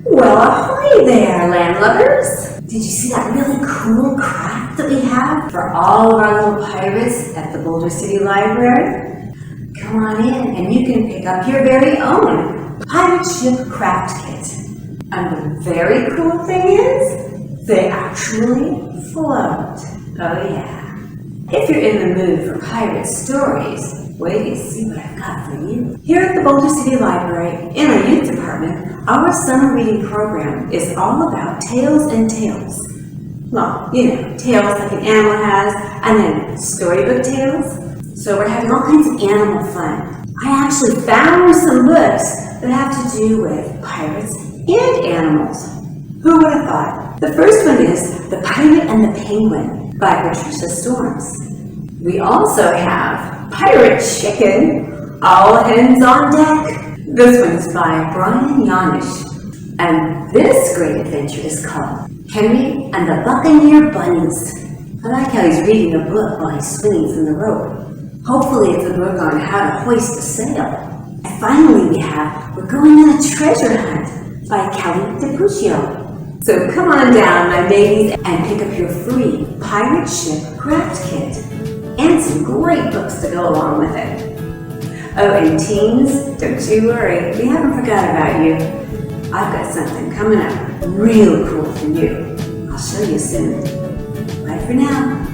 Well, ahoy there, landlubbers! Did you see that really cool craft that we have for all of our little pirates at the Boulder City Library? Come on in and you can pick up your very own pirate ship craft kit. And the very cool thing is, they actually float. Oh yeah. If you're in the mood for pirate stories, wait and see what I've got for you. Here at the Boulder City Library, in our youth department, our summer reading program is all about tales and tales. Well, you know, tales like an animal has, and then storybook tales. So we're having all kinds of animal fun. I actually found some books that have to do with pirates and animals. Who would have thought? The first one is The Pirate and the Penguin by Patricia Storms. We also have Pirate Chicken, All Hands on Deck. This one's by Brian Yanish. And this great adventure is called Henry and the Buccaneer Bunnies. I like how he's reading a book while he's swinging from the rope. Hopefully it's a book on how to hoist a sail. And finally we have We're Going on a Treasure Hunt by Kelly DiPuccio. So come on down, my babies, and pick up your free pirate ship craft kit. And some great books to go along with it. Oh, and teens, don't you worry, we haven't forgot about you. I've got something coming up real cool for you. I'll show you soon. Bye for now.